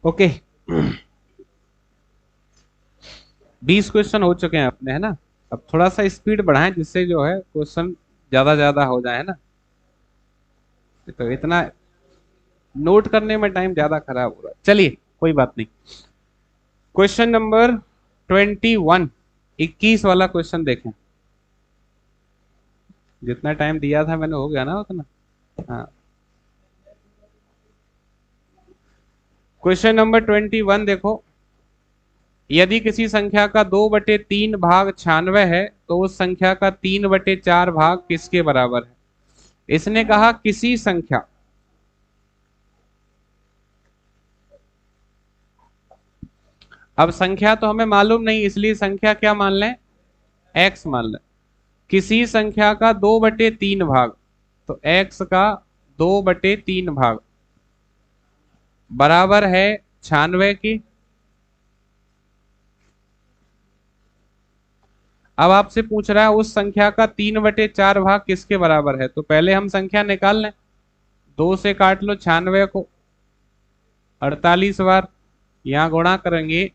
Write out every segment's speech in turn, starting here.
Okay. 20 question हो चुके हैं अपने, है ना। अब थोड़ा सा स्पीड बढ़ाएं जिससे जो है क्वेश्चन ज्यादा ज्यादा हो जाए, है ना। तो इतना नोट करने में टाइम ज्यादा खराब हो रहा है, चलिए कोई बात नहीं। क्वेश्चन नंबर 21, 21 वाला क्वेश्चन देखें। जितना टाइम दिया था मैंने हो गया ना उतना। हाँ। क्वेश्चन नंबर 21 देखो। यदि किसी संख्या का 2/3 भाग 96 है तो उस संख्या का 3/4 भाग किसके बराबर है। इसने कहा किसी संख्या। अब संख्या तो हमें मालूम नहीं, इसलिए संख्या क्या मान लें, एक्स मान लें। किसी संख्या का 2/3 भाग, तो एक्स का 2/3 भाग बराबर है 96 की। अब आपसे पूछ रहा है उस संख्या का 3/4 भाग किसके बराबर है, तो पहले हम संख्या निकाल लें। 2 से काट लो 96 को 48 बार, यहाँ गुणा करेंगे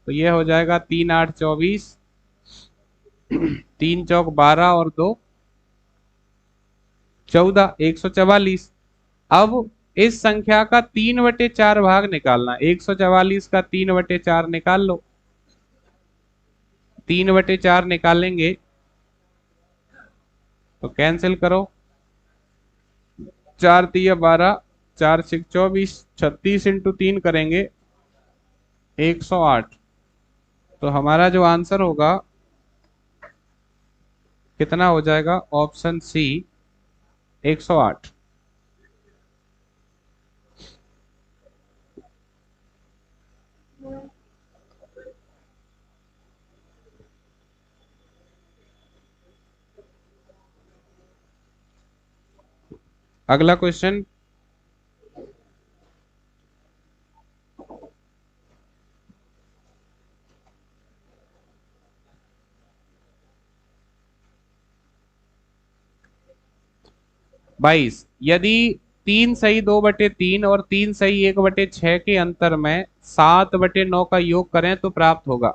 तो ये हो जाएगा 3 8 24, 3 चौक 12 और 2 14, 144। अब इस संख्या का 3/4 भाग निकालना, 144 का 3/4 निकाल लो। 3/4 निकालेंगे तो कैंसिल करो, 4 तिया 12, 4 6 24, 36 × 3 करेंगे 108। तो हमारा जो आंसर होगा कितना हो जाएगा, ऑप्शन सी 108। अगला क्वेश्चन। बाईस, यदि 3 सही 2/3 और 3 सही 1/6 के अंतर में 7/9 का योग करें तो प्राप्त होगा।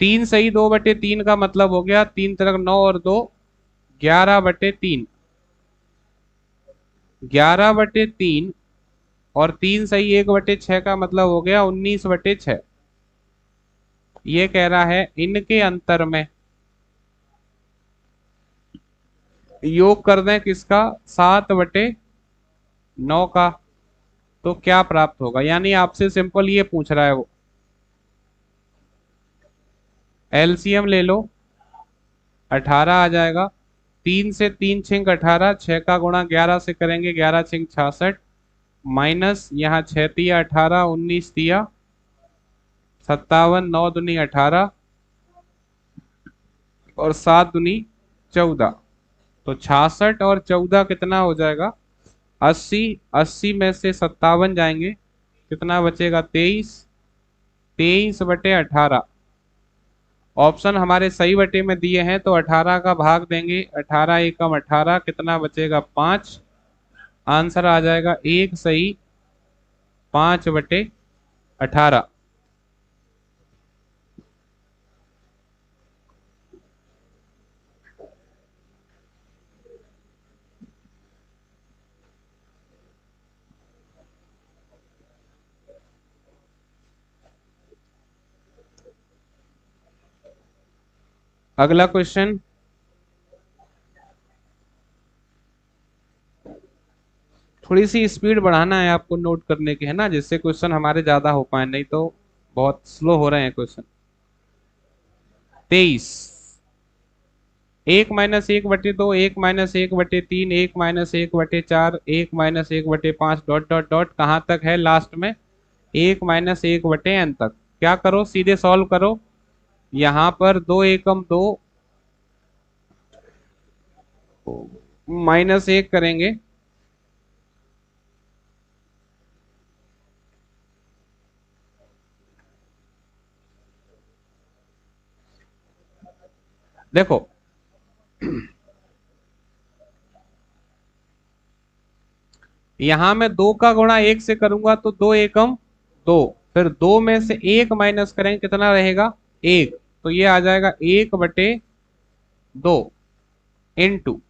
3 सही 2/3 का मतलब हो गया 3 × 9 और 2 11/3। 11/3 और 3 सही 1/6 का मतलब हो गया 19/6। ये कह रहा है इनके अंतर में योग कर दें किसका, 7/9 का, तो क्या प्राप्त होगा। यानी आपसे सिंपल ये पूछ रहा है वो। एलसीएम ले लो, 18 आ जाएगा। 3 से 3 × 18, 6 का गुणा 11 से करेंगे 11 × 6 = 66, माइनस यहाँ 6 तिया 18, 19 तिया 57, 9 दूनी 18 और 7 दूनी 14। तो 66 और 14 कितना हो जाएगा, 80। 80 में से 57 जाएंगे, कितना बचेगा, 23। 23/18। ऑप्शन हमारे सही बटे में दिए हैं तो 18 का भाग देंगे, 18 एकम 18, कितना बचेगा, 5। आंसर आ जाएगा 1 सही 5/18। अगला क्वेश्चन। थोड़ी सी स्पीड बढ़ाना है आपको नोट करने की, है ना, जिससे क्वेश्चन हमारे ज्यादा हो पाए, नहीं तो बहुत स्लो हो रहे हैं क्वेश्चन। 23, 1 - 1/2, 1 - 1/3, 1 - 1/4, 1 - 1/5, डॉट डॉट डॉट कहाँ तक है लास्ट में, 1 - 1/n तक। क्या करो, सीधे सॉल्व करो। यहाँ पर 2 एकम 2, -1 करेंगे। देखो यहां मैं 2 का गुणा 1 से करूंगा तो 2 एकम तो फिर दो में से एक माइनस करेंगे, कितना रहेगा? एक। तो ये आ जाएगा 1/2 इनटू,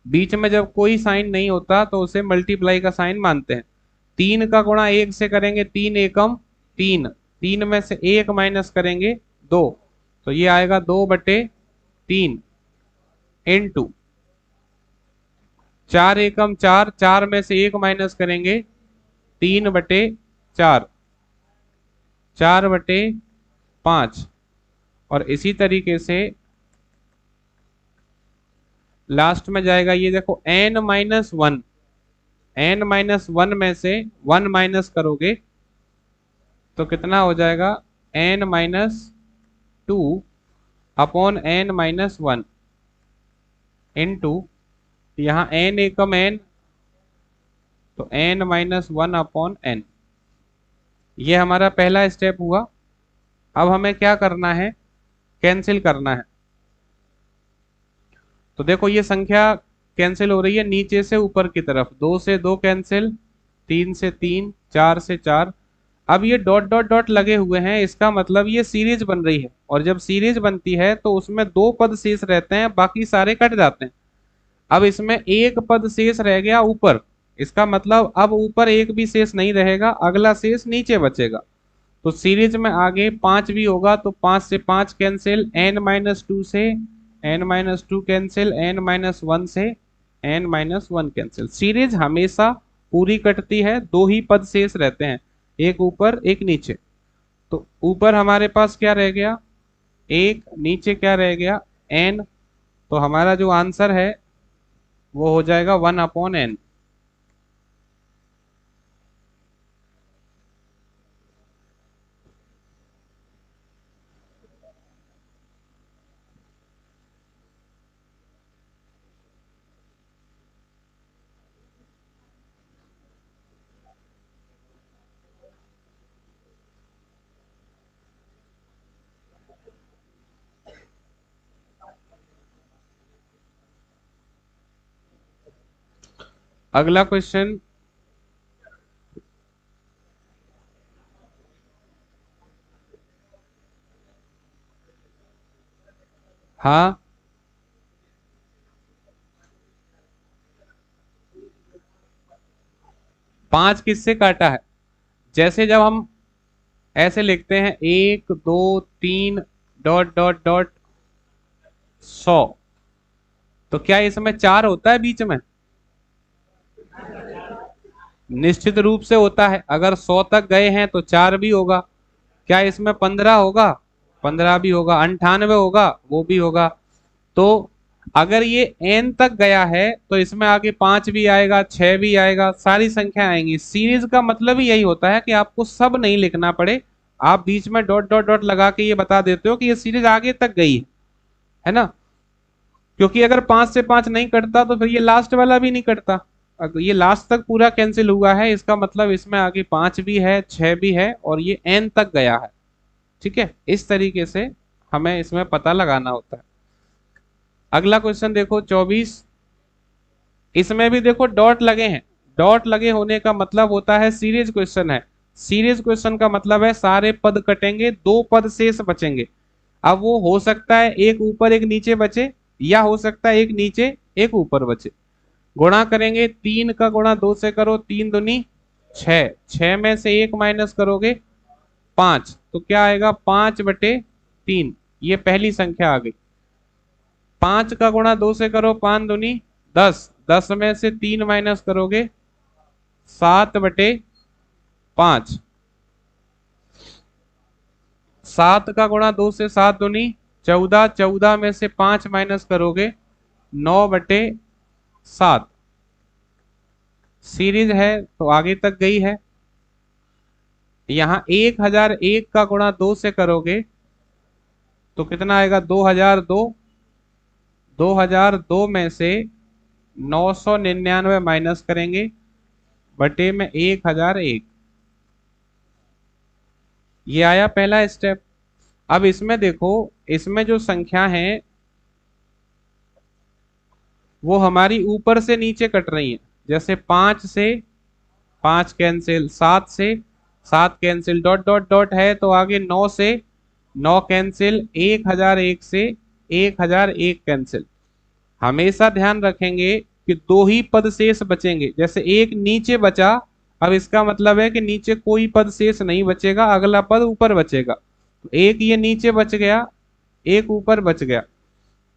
बीच में जब कोई साइन नहीं होता तो उसे मल्टीप्लाई का साइन मानते हैं। 3 का गुणा 1 से करेंगे, 3 एकम 3, 3 में से एक माइनस करेंगे 2, तो ये आएगा 2/3 इनटू 4 एकम 4, 4 में से एक माइनस करेंगे 3/4, 4/5। और इसी तरीके से लास्ट में जाएगा, ये देखो n-1, n-1 में से 1 माइनस करोगे तो कितना हो जाएगा? n-2 अपॉन n-1 इनटू, यहाँ n एकम n, तो n-1 अपॉन n। ये हमारा पहला स्टेप हुआ। अब हमें क्या करना है? कैंसिल करना है। तो देखो ये संख्या कैंसिल हो रही है नीचे से ऊपर की तरफ, 2 से 2 कैंसिल, 3 से 3, 4 से 4। अब ये डॉट डॉट डॉट लगे हुए हैं, इसका मतलब ये सीरीज बन रही है, और जब सीरीज बनती है तो उसमें दो पद शेष रहते हैं, बाकी सारे कट जाते हैं। अब इसमें एक पद शेष रह गया ऊपर, इसका मतलब अब ऊपर एक भी शेष नहीं रहेगा, अगला शेष नीचे बचेगा। तो सीरीज में आगे 5 भी होगा, तो 5 से 5 कैंसिल, n-2 से n-2 कैंसिल, n-1 से n-1 कैंसिल। सीरीज हमेशा पूरी कटती है, दो ही पद शेष रहते हैं, एक ऊपर एक नीचे। तो ऊपर हमारे पास क्या रह गया? एक, नीचे क्या रह गया? n। तो हमारा जो आंसर है वो हो जाएगा 1/n। अगला क्वेश्चन, हाँ 5 किससे काटा है? जैसे जब हम ऐसे लिखते हैं 1 2 3 डॉट डॉट डॉट 100, तो क्या इसमें 4 होता है बीच में? निश्चित रूप से होता है। अगर 100 तक गए हैं तो 4 भी होगा। क्या इसमें 15 होगा? 15 भी होगा। 98 होगा? वो भी होगा। तो अगर ये n तक गया है तो इसमें आगे 5 भी आएगा, 6 भी आएगा, सारी संख्या आएंगी। सीरीज का मतलब ही यही होता है कि आपको सब नहीं लिखना पड़े, आप बीच में डॉट डॉट डॉट लगा के ये बता देते हो कि ये सीरीज आगे तक गई है ना? क्योंकि अगर 5 से 5 नहीं कटता तो फिर ये लास्ट वाला भी नहीं कटता। अगर ये लास्ट तक पूरा कैंसिल हुआ है, इसका मतलब इसमें आगे 5 भी है, 6 भी है, और ये n तक गया है। ठीक है, इस तरीके से हमें इसमें पता लगाना होता है। अगला क्वेश्चन देखो 24, इसमें भी देखो डॉट लगे हैं। डॉट लगे होने का मतलब होता है सीरीज क्वेश्चन है। सीरीज क्वेश्चन का मतलब है सारे पद कटेंगे, दो पद शेष बचेंगे। अब वो हो सकता है एक ऊपर एक नीचे बचे, या हो सकता है एक नीचे एक ऊपर बचे। गुणा करेंगे, 3 का गुणा 2 से करो, 3 दूनी 6, 6 में से एक माइनस करोगे 5, तो क्या आएगा? 5/3। ये पहली संख्या आ गई। 5 का गुणा 2 से करो, 5 दूनी 10, 10 में से 3 माइनस करोगे 7/5। 7 का गुणा 2 से 7 दूनी 14, 14 में से 5 माइनस करोगे 9/7। सीरीज है तो आगे तक गई है। यहां 1001 का गुणा 2 से करोगे तो कितना आएगा? 2002। 2002 में से 999 माइनस करेंगे बटे में 1001। ये आया पहला स्टेप। अब इसमें देखो, इसमें जो संख्या है वो हमारी ऊपर से नीचे कट रही है। जैसे 5 से 5 कैंसिल, 7 से 7 कैंसिल, डॉट डॉट डॉट है तो आगे 9 से 9 कैंसिल, 1001 से 1001 कैंसिल। हमेशा ध्यान रखेंगे कि दो ही पद शेष बचेंगे। जैसे एक नीचे बचा, अब इसका मतलब है कि नीचे कोई पद शेष नहीं बचेगा, अगला पद ऊपर बचेगा। तो एक ये नीचे बच गया, एक ऊपर बच गया।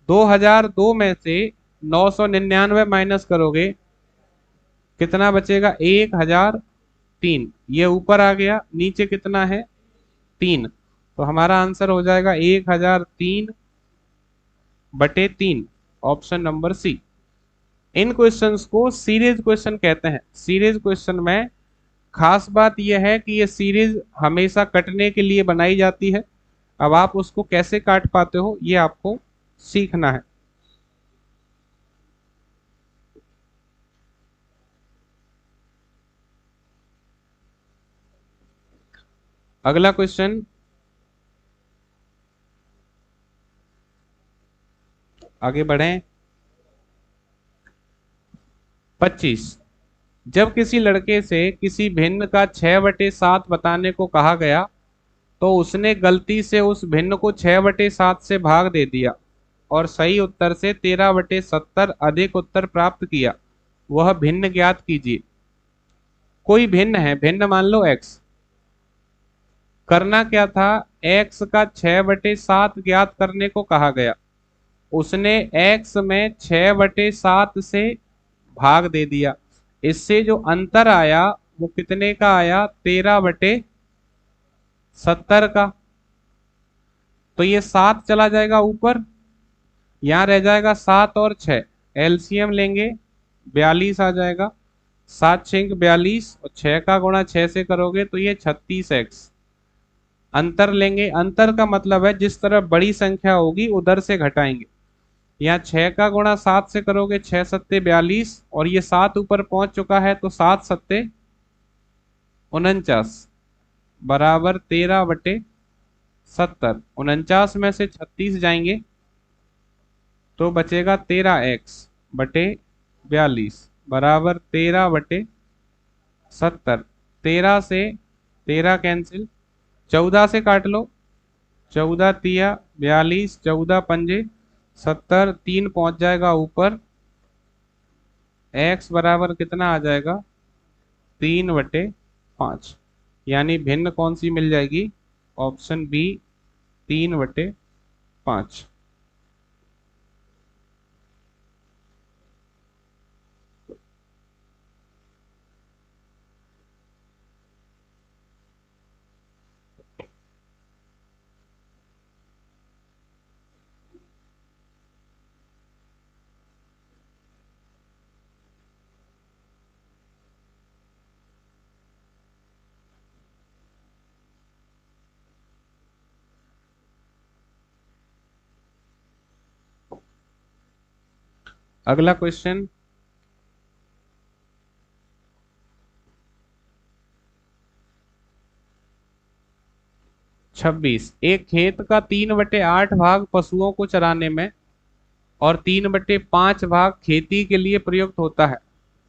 2002 में से 999 माइनस करोगे, कितना बचेगा? 1003। ये ऊपर आ गया, नीचे कितना है? 3। तो हमारा आंसर हो जाएगा 1003/3, ऑप्शन नंबर सी। इन क्वेश्चंस को सीरीज क्वेश्चन कहते हैं। सीरीज क्वेश्चन में खास बात यह है कि ये सीरीज हमेशा कटने के लिए बनाई जाती है। अब आप उसको कैसे काट पाते हो ये आपको सीखना है। अगला क्वेश्चन, आगे बढ़ें। 25, जब किसी लड़के से किसी भिन्न का 6/7 बताने को कहा गया तो उसने गलती से उस भिन्न को 6/7 से भाग दे दिया और सही उत्तर से 13/70 अधिक उत्तर प्राप्त किया। वह भिन्न ज्ञात कीजिए। कोई भिन्न है, भिन्न मान लो x। करना क्या था? x का 6/7 ज्ञात करने को कहा गया। उसने x में 6/7 से भाग दे दिया। इससे जो अंतर आया वो कितने का आया? 13/70 का। तो ये 7 चला जाएगा ऊपर, यहां रह जाएगा 7 और 6। एलसीएम लेंगे, 42 आ जाएगा। 7 6 42 और 6 का गुणा 6 से करोगे तो ये 36x। अंतर लेंगे, अंतर का मतलब है जिस तरफ बड़ी संख्या होगी उधर से घटाएंगे। यहाँ 6 का गुणा 7 से करोगे, 6 सत्ते 42, और ये 7 ऊपर पहुंच चुका है तो 7 सत्ते 49 बराबर 13/70। 49 में से 36 जाएंगे तो बचेगा 13x/42 बराबर 13/70। 13 से 13 कैंसिल, 14 से काट लो, 14 तिया 42, 14 पंजे 70, 3 पहुंच जाएगा ऊपर। x बराबर कितना आ जाएगा? 3/5। यानी भिन्न कौन सी मिल जाएगी? Option B, 3/5। अगला क्वेश्चन, 26, एक खेत का 3/8 भाग पशुओं को चराने में और 3/5 भाग खेती के लिए प्रयुक्त होता है।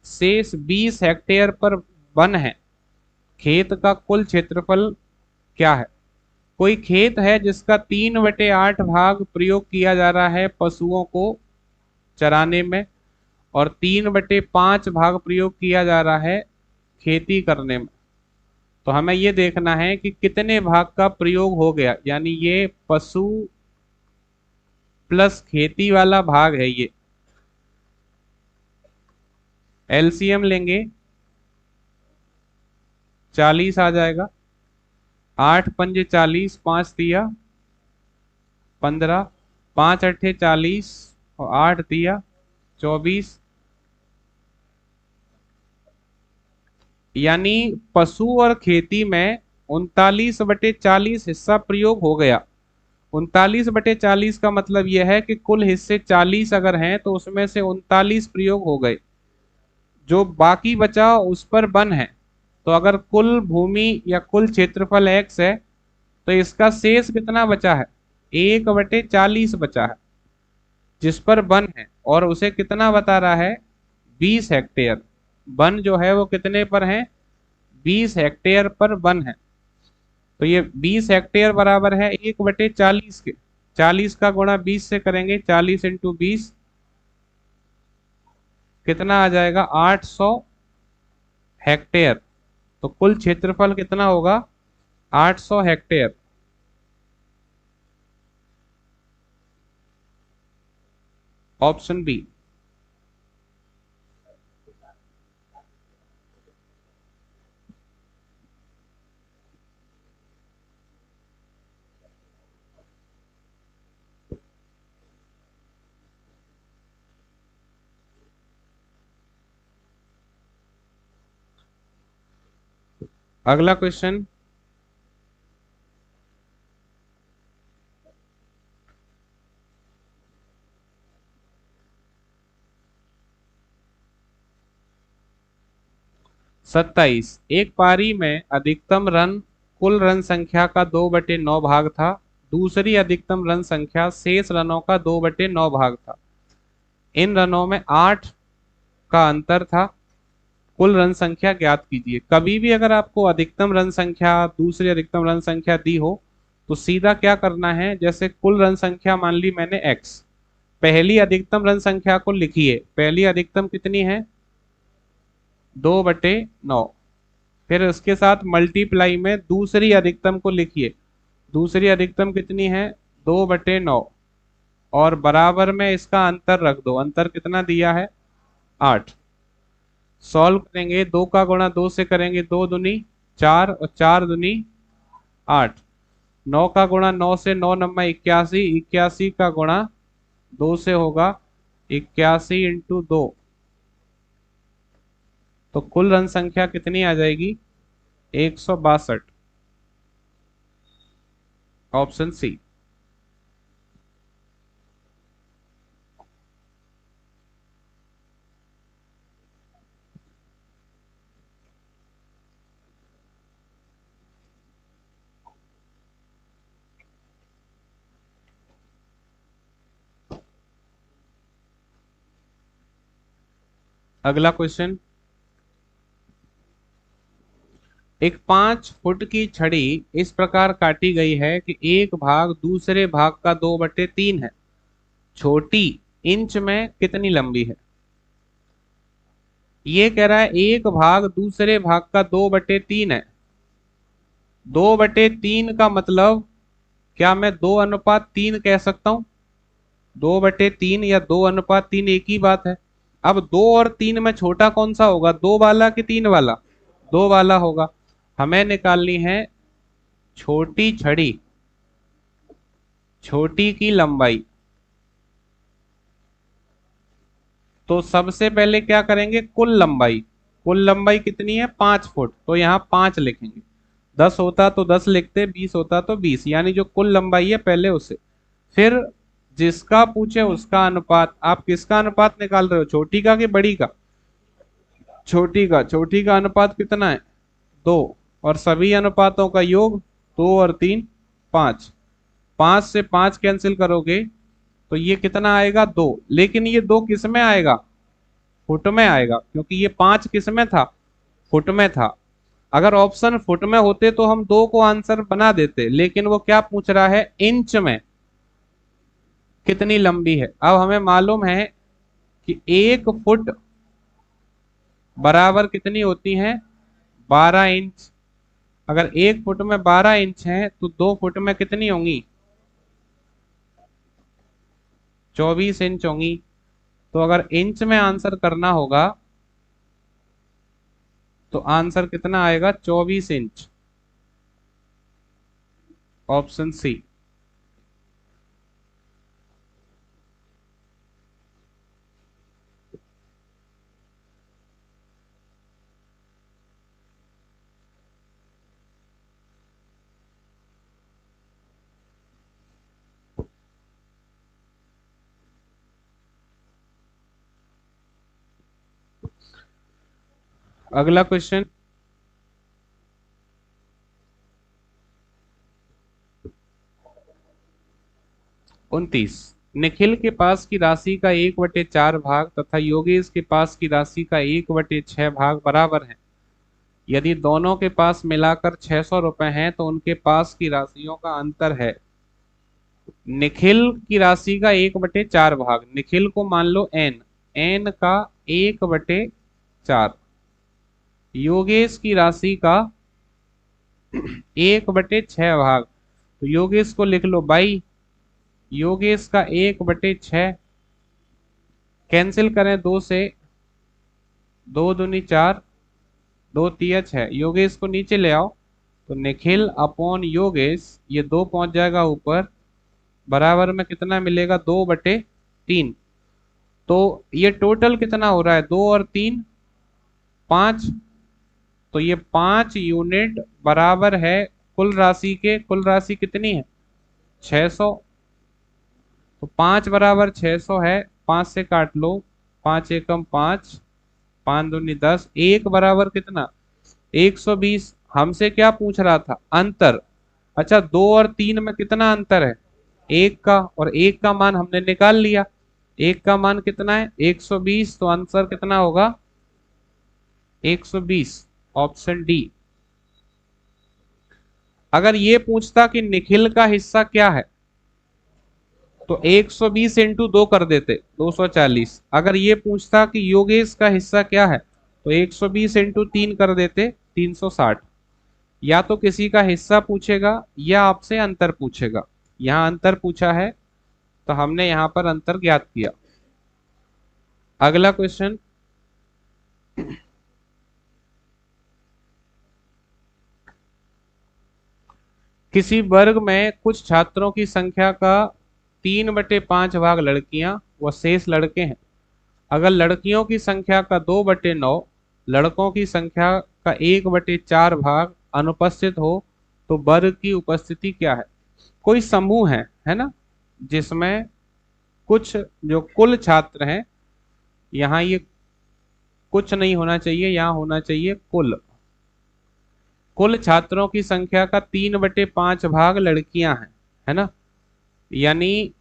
शेष 20 हेक्टेयर पर वन है। खेत का कुल क्षेत्रफल क्या है? कोई खेत है जिसका 3/8 भाग प्रयोग किया जा रहा है पशुओं को चराने में और 3/5 भाग प्रयोग किया जा रहा है खेती करने में। तो हमें ये देखना है कि कितने भाग का प्रयोग हो गया, यानी ये पशु प्लस खेती वाला भाग है। ये एलसीएम लेंगे, 40 आ जाएगा। 8 पंजे 40, 5 तिया 15, 5 अट्ठे 40 और 8 तिया 24। यानी पशु और खेती में 39/40 हिस्सा प्रयोग हो गया। 39/40 का मतलब यह है कि कुल हिस्से 40 अगर हैं तो उसमें से 39 प्रयोग हो गए, जो बाकी बचा उस पर वन है। तो अगर कुल भूमि या कुल क्षेत्रफल x है तो इसका शेष कितना बचा है? 1/40 बचा है जिस पर वन है, और उसे कितना बता रहा है? 20 हेक्टेयर। वन जो है वो कितने पर है? 20 हेक्टेयर पर वन है। तो ये 20 हेक्टेयर बराबर है 1/40 के। 40 का गुणा 20 से करेंगे, 40 × 20 कितना आ जाएगा, 800 हेक्टेयर। तो कुल क्षेत्रफल कितना होगा, 800 हेक्टेयर। Option B. अगला क्वेश्चन, सत्ताईस। एक पारी में अधिकतम रन कुल रन संख्या का 2/9 भाग था। दूसरी अधिकतम रन संख्या शेष रनों का 2/9 भाग था। इन रनों में 8 का अंतर था। कुल रन संख्या ज्ञात कीजिए। कभी भी अगर आपको अधिकतम रन संख्या, दूसरी अधिकतम रन संख्या दी हो तो सीधा क्या करना है, जैसे कुल रन संख्या मान ली मैंने x, पहली अधिकतम रन संख्या को लिखिए। पहली अधिकतम कितनी है, 2/9। फिर उसके साथ मल्टीप्लाई में दूसरी अधिकतम को लिखिए। दूसरी अधिकतम कितनी है, 2/9। और बराबर में इसका अंतर रख दो। अंतर कितना दिया है, 8। सॉल्व करेंगे, 2 का गुणा 2 से करेंगे, 2 दूनी 4 और 4 दूनी 8। 9 का गुणा 9 से, 9 नम्मा 81। 81 का गुणा 2 से होगा 81 × 2। तो कुल रन संख्या कितनी आ जाएगी, 162। Option C. अगला क्वेश्चन, एक 5 फुट की छड़ी इस प्रकार काटी गई है कि एक भाग दूसरे भाग का 2/3 है। छोटी इंच में कितनी लंबी है। ये कह रहा है एक भाग दूसरे भाग का 2/3 है। 2/3 का मतलब क्या मैं 2:3 कह सकता हूं। 2/3 या 2:3 एक ही बात है। अब 2 और 3 में छोटा कौन सा होगा, 2 वाला कि 3 वाला, 2 वाला होगा। हमें निकालनी है छोटी छड़ी, छोटी की लंबाई। तो सबसे पहले क्या करेंगे, कुल लंबाई। कुल लंबाई कितनी है, 5 फुट, तो यहाँ 5 लिखेंगे। 10 होता तो 10 लिखते, 20 होता तो 20, यानी जो कुल लंबाई है पहले उसे। फिर जिसका पूछे उसका अनुपात। आप किसका अनुपात निकाल रहे हो, छोटी का कि बड़ी का। छोटी का। छोटी का अनुपात कितना है, 2। और सभी अनुपातों का योग, 2 और 3 5। 5 से 5 कैंसिल करोगे तो ये कितना आएगा, 2। लेकिन ये 2 किस में आएगा, फुट में आएगा, क्योंकि ये 5 किस में था, फुट में था। अगर ऑप्शन फुट में होते तो हम 2 को आंसर बना देते, लेकिन वो क्या पूछ रहा है, इंच में कितनी लंबी है। अब हमें मालूम है कि 1 फुट बराबर कितनी होती है, 12 इंच। अगर 1 फुट में 12 इंच है तो 2 फुट में कितनी होंगी, 24 इंच होंगी। तो अगर इंच में आंसर करना होगा तो आंसर कितना आएगा, 24 इंच। Option C. अगला क्वेश्चन, 29। निखिल के पास की राशि का 1/4 भाग तथा योगेश के पास की राशि का 1/6 भाग बराबर है। यदि दोनों के पास मिलाकर 600 रुपए हैं तो उनके पास की राशियों का अंतर है। निखिल की राशि का 1/4 भाग, निखिल को मान लो एन, एन का 1/4, योगेश की राशि का 1/6 भाग, तो योगेश को लिख लो बाई, योगेश का 1/6, कैंसिल करें दो से, दो दूनी चार, दो तिया छह, योगेश को नीचे ले आओ, तो निखिल अपॉन योगेश, ये दो पहुंच जाएगा ऊपर, बराबर में कितना मिलेगा, 2/3। तो ये टोटल कितना हो रहा है, 2 और 3 5, तो ये 5 यूनिट बराबर है कुल राशि के, कुल राशि कितनी है 600, तो 5 = 600 है, 5 से काट लो, 5 एकम 5, 5 दूनी 10, एक बराबर कितना 120। हमसे क्या पूछ रहा था, अंतर। अच्छा, 2 और 3 में कितना अंतर है, एक का, और एक का मान हमने निकाल लिया, एक का मान कितना है 120, तो आंसर कितना होगा 120, ऑप्शन डी। अगर ये पूछता कि निखिल का हिस्सा क्या है, तो 120 इंटू 2 कर देते 240। अगर ये पूछता कि योगेश का हिस्सा क्या है, तो 120 इंटू 3 कर देते 360। या तो किसी का हिस्सा पूछेगा या आपसे अंतर पूछेगा, यहाँ अंतर पूछा है तो हमने यहाँ पर अंतर ज्ञात किया। अगला क्वेश्चन, किसी वर्ग में कुछ छात्रों की संख्या का 3/5 भाग लड़कियां व शेष लड़के हैं। अगर लड़कियों की संख्या का 2/9, लड़कों की संख्या का 1/4 भाग अनुपस्थित हो तो वर्ग की उपस्थिति क्या है। कोई समूह है ना, जिसमें कुछ जो कुल छात्र हैं, यहाँ ये कुछ नहीं होना चाहिए, यहाँ होना चाहिए कुल, कुल छात्रों की संख्या का 3/5 भाग लड़कियां हैं, है ना। यानी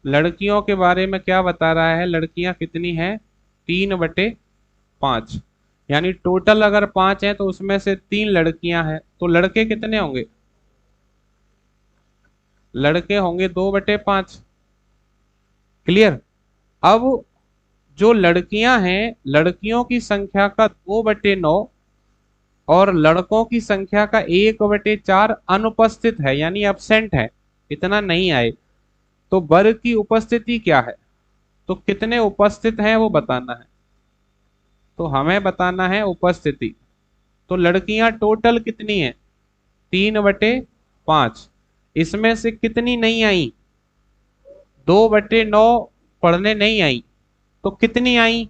लड़कियों के बारे में क्या बता रहा है, लड़कियां कितनी हैं 3/5, यानी टोटल अगर 5 हैं तो उसमें से 3 लड़कियां हैं, तो लड़के कितने होंगे, लड़के होंगे 2/5। क्लियर। अब जो लड़कियां हैं, लड़कियों की संख्या का 2/9 और लड़कों की संख्या का 1/4 अनुपस्थित है, यानी अब्सेंट है, इतना नहीं आए, तो वर्ग की उपस्थिति क्या है, तो कितने उपस्थित हैं वो बताना है, तो हमें बताना है उपस्थिति। तो लड़कियां टोटल कितनी हैं 3/5, इसमें से कितनी नहीं आई, 2/9 पढ़ने नहीं आई, तो कितनी आई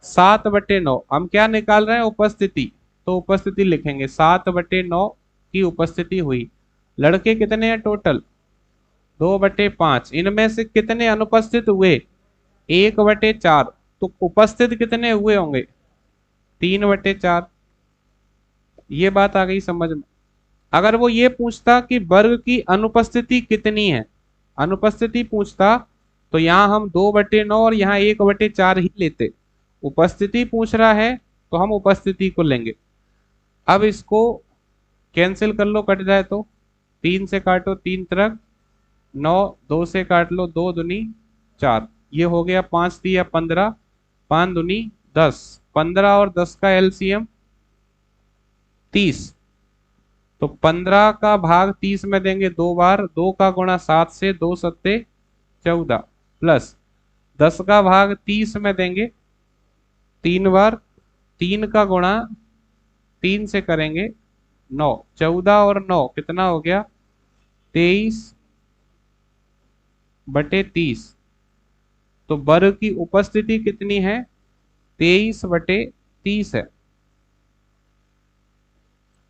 7/9। हम क्या निकाल रहे हैं, उपस्थिति, तो उपस्थिति लिखेंगे 7/9 की उपस्थिति हुई। लड़के कितने हैं टोटल 2/5, इनमें से कितने अनुपस्थित हुए 1/4, तो उपस्थित कितने हुए होंगे 3/4। ये बात आ गई समझ में। अगर वो ये पूछता कि वर्ग की अनुपस्थिति कितनी है, अनुपस्थिति पूछता, तो यहाँ हम 2/9 और यहाँ 1/4 ही लेते। उपस्थिति पूछ रहा है तो हम उपस्थिति को लेंगे। अब इसको कैंसिल कर लो, कट जाए तो, 3 से काटो 3 त्रिक 9, 2 से काट लो 2 दूनी 4, ये हो गया 5 तिया 15, 5 दूनी 10, 15 और 10 का एलसीएम 30, तो 15 का भाग 30 में देंगे 2 बार, 2 का गुणा 7 से, 2 × 7 = 14, प्लस 10 का भाग 30 में देंगे 3 बार, 3 का गुणा 3 से करेंगे 9, 14 और 9 कितना हो गया 23/30। तो वर्ग की उपस्थिति कितनी है 23/30 है,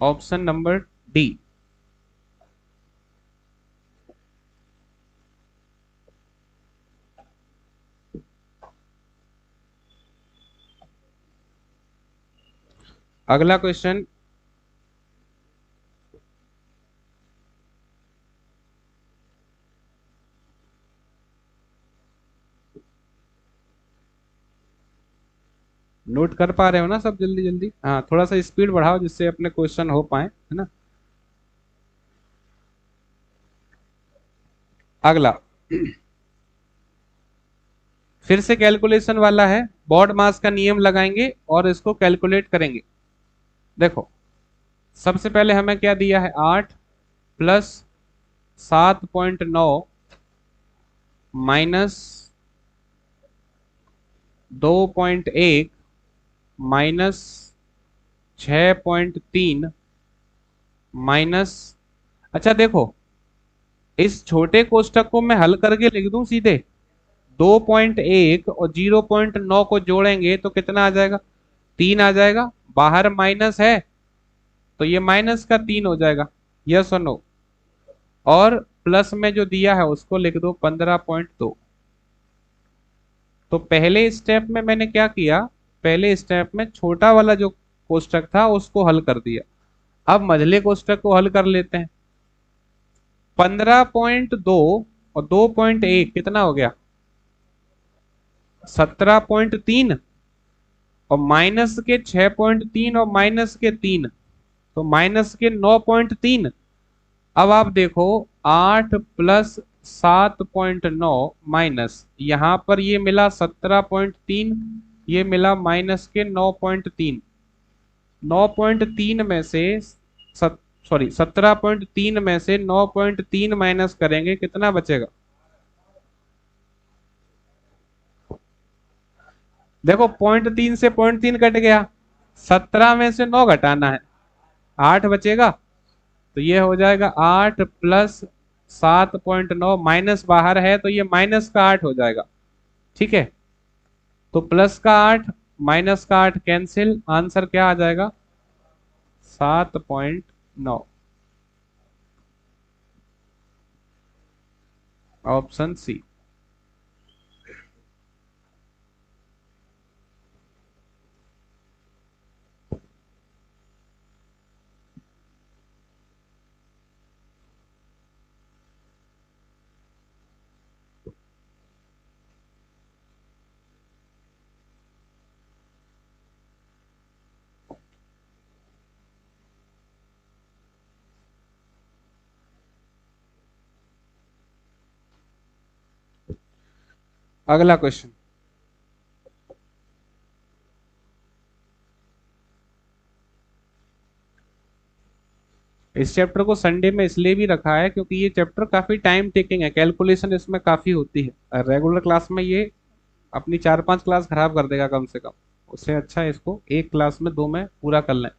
ऑप्शन नंबर डी। अगला क्वेश्चन, नोट कर पा रहे हो ना सब जल्दी जल्दी? हाँ, थोड़ा सा स्पीड बढ़ाओ जिससे अपने क्वेश्चन हो पाए, है ना। अगला फिर से कैलकुलेशन वाला है। बॉड मास का नियम लगाएंगे और इसको कैलकुलेट करेंगे। देखो, सबसे पहले हमें क्या दिया है, 8 प्लस 7.9 माइनस 2.1 माइनस 6.3 माइनस, अच्छा देखो, इस छोटे कोष्टक को मैं हल करके लिख दूं सीधे। 2.1 और 0.9 को जोड़ेंगे तो कितना आ जाएगा, 3 आ जाएगा। बाहर माइनस है तो ये माइनस का 3 हो जाएगा, यस और नो। और प्लस में जो दिया है उसको लिख दो 15.2। तो पहले स्टेप में मैंने क्या किया, पहले स्टेप में छोटा वाला जो कोष्टक था उसको हल कर दिया। अब मझले कोष्टक को हल कर लेते हैं। 15.2 और 2.1 कितना हो गया, 17.3। और माइनस के 6.3 और माइनस के 3, तो माइनस के 9.3। अब आप देखो, 8 प्लस 7.9 माइनस, यहां पर ये मिला 17.3, ये मिला माइनस के 9.3। 9.3 में से सॉरी 17.3 में से 9.3 माइनस करेंगे, कितना बचेगा? देखो, 0.3 से 0.3 कट गया, 17 में से 9 घटाना है, 8 बचेगा। तो ये हो जाएगा 8 प्लस 7.9, माइनस बाहर है तो ये माइनस का 8 हो जाएगा, ठीक है। तो प्लस का 8 माइनस का 8 कैंसिल, आंसर क्या आ जाएगा, 7.9, ऑप्शन सी। अगला क्वेश्चन, इस चैप्टर को संडे में इसलिए भी रखा है क्योंकि ये चैप्टर काफी टाइम टेकिंग है, कैलकुलेशन इसमें काफी होती है। रेगुलर क्लास में ये अपनी 4-5 क्लास खराब कर देगा कम से कम। उससे अच्छा है इसको एक क्लास में, 2 में पूरा कर लें।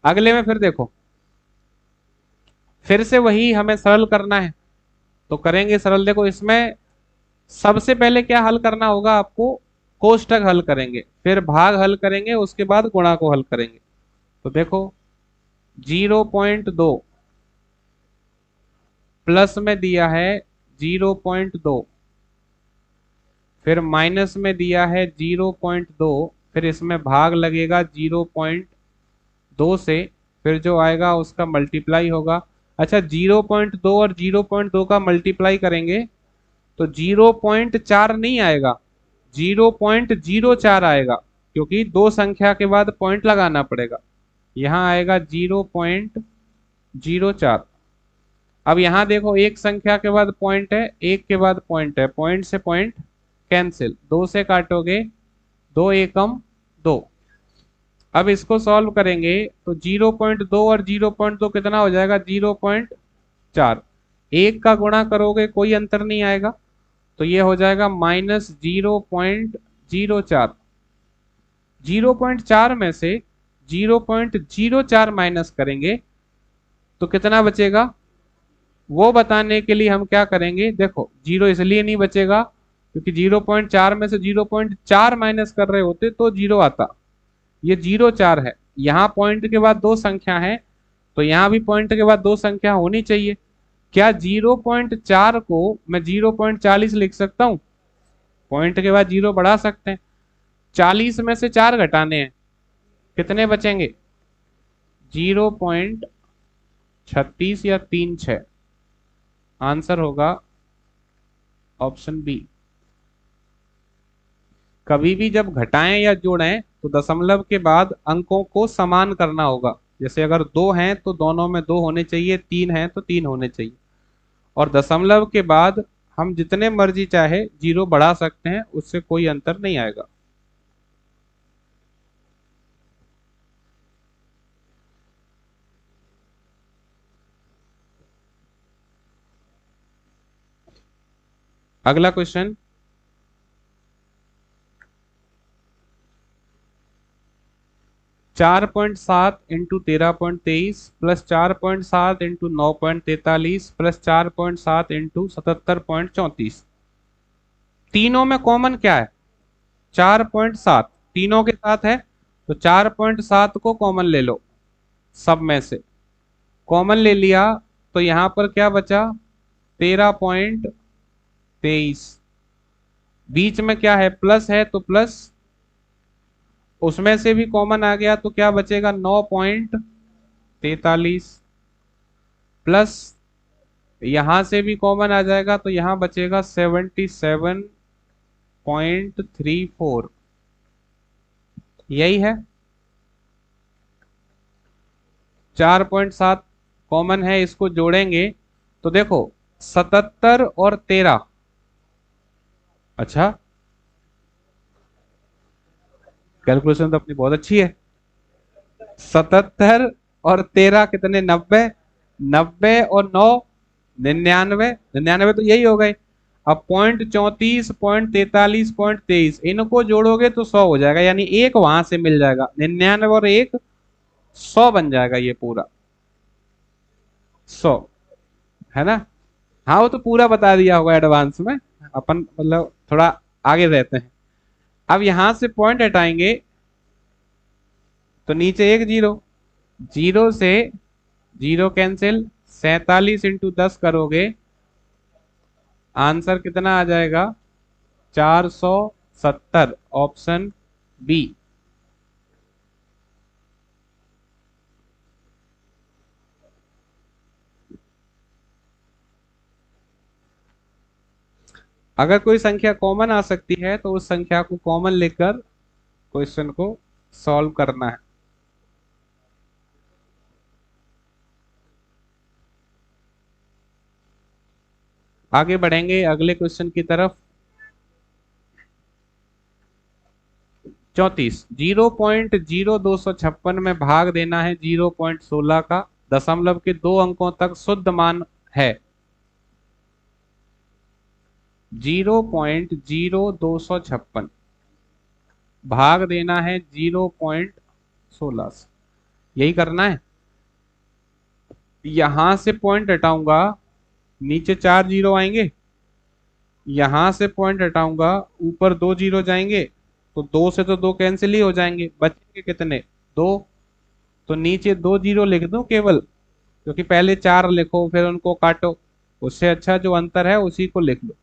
अगले में फिर देखो, फिर से वही हमें सरल करना है, तो करेंगे सरल। देखो, इसमें सबसे पहले क्या हल करना होगा आपको, कोष्टक हल करेंगे, फिर भाग हल करेंगे, उसके बाद गुणा को हल करेंगे। तो देखो, 0.2 प्लस में दिया है 0.2, फिर माइनस में दिया है 0.2, फिर इसमें भाग लगेगा 0.2 से, फिर जो आएगा उसका मल्टीप्लाई होगा। अच्छा, 0.2 और 0.2 का मल्टीप्लाई करेंगे तो 0.4 नहीं आएगा, 0.04 आएगा, क्योंकि दो संख्या के बाद पॉइंट लगाना पड़ेगा। यहाँ आएगा 0.04। अब यहाँ देखो, एक संख्या के बाद पॉइंट है, एक के बाद पॉइंट है, पॉइंट से पॉइंट कैंसिल, 2 से काटोगे 2 एकम 2। अब इसको सॉल्व करेंगे तो 0.2 और 0.2 कितना हो जाएगा, 0.4। एक का गुणा करोगे कोई अंतर नहीं आएगा, तो ये हो जाएगा -0.04। 0.4 में से 0.04 माइनस करेंगे तो कितना बचेगा, वो बताने के लिए हम क्या करेंगे। देखो, जीरो इसलिए नहीं बचेगा क्योंकि 0.4 में से 0.4 माइनस कर रहे होते तो जीरो आता। ये 0.4 है, यहाँ पॉइंट के बाद दो संख्या है, तो यहाँ भी पॉइंट के बाद दो संख्या होनी चाहिए। क्या 0.4 को मैं 0.40 लिख सकता हूँ? पॉइंट के बाद जीरो बढ़ा सकते हैं। 40 में से 4 घटाने हैं, कितने बचेंगे, 0.36 या 36। आंसर होगा ऑप्शन बी। कभी भी जब घटाएं या जोड़ें तो दशमलव के बाद अंकों को समान करना होगा। जैसे अगर 2 हैं तो दोनों में 2 होने चाहिए, 3 हैं तो 3 होने चाहिए। और दशमलव के बाद हम जितने मर्जी चाहे जीरो बढ़ा सकते हैं, उससे कोई अंतर नहीं आएगा। अगला question, 4.7 into 13.23 plus 4.7 into 9.43 plus 4.7 into 77.34। तीनों में कॉमन क्या है? 4.7 तीनों के साथ है, तो 4.7 को कॉमन ले लो। सब में से कॉमन ले लिया तो यहां पर क्या बचा? 13.23। बीच में क्या है? प्लस है तो प्लस, उसमें से भी कॉमन आ गया तो क्या बचेगा? 9.43 प्लस यहां से भी कॉमन आ जाएगा तो यहां बचेगा 77.34। यही है। 4.7 कॉमन है, इसको जोड़ेंगे तो देखो 77 और 13। अच्छा, कैलकुलेशन तो अपनी बहुत अच्छी है। 77 और 13 कितने? 90। 90 और 9 99। 99 तो यही हो गए। अब 0.34, 0.43, 0.23 इनको जोड़ोगे तो 100 हो जाएगा, यानी एक वहां से मिल जाएगा। 99 और एक 100 बन जाएगा ये पूरा। 100 है ना? हाँ, वो तो पूरा बता दिया होगा एडवांस में, अपन मतलब थोड़ा आगे रहते हैं। अब यहां से पॉइंट हटाएंगे तो नीचे एक जीरो, जीरो से जीरो कैंसिल, 47 इंटू 10 करोगे, आंसर कितना आ जाएगा? 470, ऑप्शन बी। अगर कोई संख्या कॉमन आ सकती है तो उस संख्या को कॉमन लेकर क्वेश्चन को सॉल्व करना है। आगे बढ़ेंगे अगले क्वेश्चन की तरफ। 34, 0.0256 में भाग देना है 0.16 का, दशमलव के 2 अंकों तक शुद्ध मान है। 0.0256 भाग देना है 0.16 से, यही करना है। यहां से पॉइंट हटाऊंगा, नीचे 4 जीरो आएंगे। यहां से पॉइंट हटाऊंगा, ऊपर 2 जीरो जाएंगे, तो 2 से तो 2 कैंसिल ही हो जाएंगे, बचेंगे कितने? 2। तो नीचे 2 जीरो लिख दूं केवल, क्योंकि पहले 4 लिखो फिर उनको काटो, उससे अच्छा जो अंतर है उसी को लिख लो।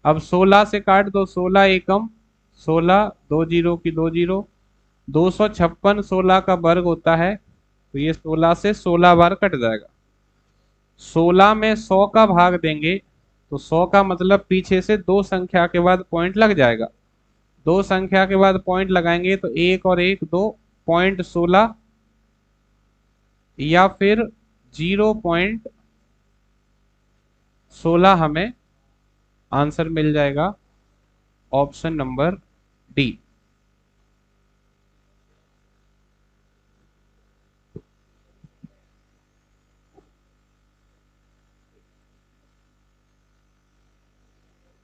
अब 16 से काट दो, 16 एकम 16, 2 जीरो की 2 जीरो। 256 16 का वर्ग होता है, तो ये 16 से 16 बार कट जाएगा। 16 में 100 का भाग देंगे तो 100 का मतलब पीछे से दो संख्या के बाद पॉइंट लग जाएगा। दो संख्या के बाद पॉइंट लगाएंगे तो एक और एक दो, 0.16 या फिर 0.16 हमें आंसर मिल जाएगा, ऑप्शन नंबर डी।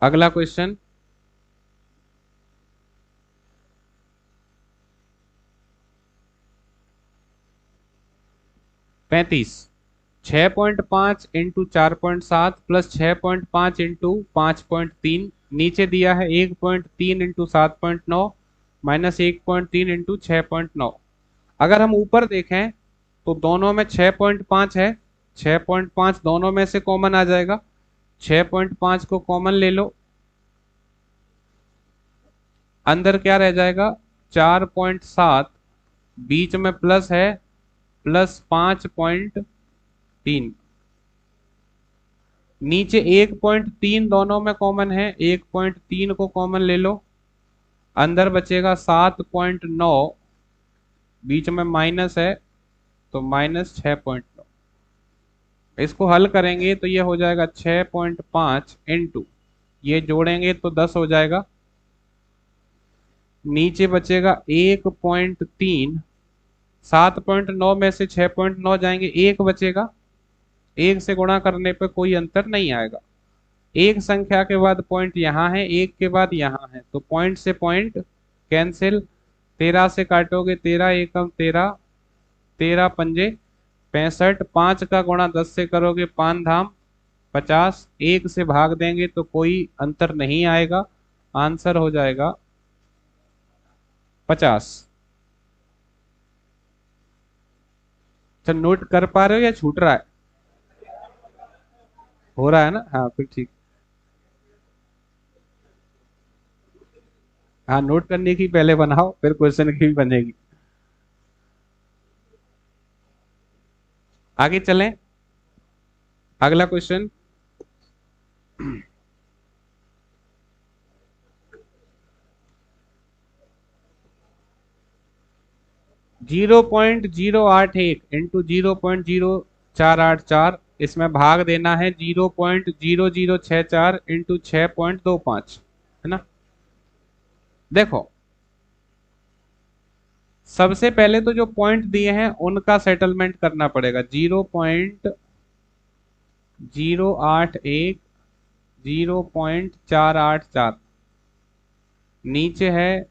अगला क्वेश्चन, 35, 6.5 इंटू 4.7 प्लस 6.5 इंटू 5.3, नीचे दिया है 1.3 इंटू 7.9 माइनस 1.3 इंटू 6.9। अगर हम ऊपर देखें तो दोनों में 6.5 है, 6.5 दोनों में से कॉमन आ जाएगा, 6.5 को कॉमन ले लो, अंदर क्या रह जाएगा? 4.7, बीच में प्लस है, प्लस 5.3, नीचे 1.3 दोनों में कॉमन है, 1.3 को कॉमन ले लो, अंदर बचेगा 7.9, बीच में माइनस है तो -6.9। इसको हल करेंगे तो ये हो जाएगा 6.5 इंटू, ये जोड़ेंगे तो 10 हो जाएगा, नीचे बचेगा 1.3। 7.9 में से 6.9 जाएंगे, एक बचेगा, एक से गुणा करने पे कोई अंतर नहीं आएगा। एक संख्या के बाद पॉइंट यहाँ है, एक के बाद यहाँ है, तो पॉइंट से पॉइंट कैंसिल। 13 से काटोगे 13 एकम 13, 13 पंजे 65, 5 का गुणा 10 से करोगे 5 धाम 50, एक से भाग देंगे तो कोई अंतर नहीं आएगा, आंसर हो जाएगा 50। तो नोट कर पा रहे हो या छूट रहा है? हो रहा है ना, हाँ फिर ठीक। हाँ, नोट करने की पहले बनाओ, फिर क्वेश्चन की भी बनेगी। आगे चलें, अगला क्वेश्चन। 0.081 इंटू 0.0484, इसमें भाग देना है 0.0064 इंटू 6.25, है ना। देखो, सबसे पहले तो जो पॉइंट दिए हैं उनका सेटलमेंट करना पड़ेगा। 0.081, 0.484, नीचे है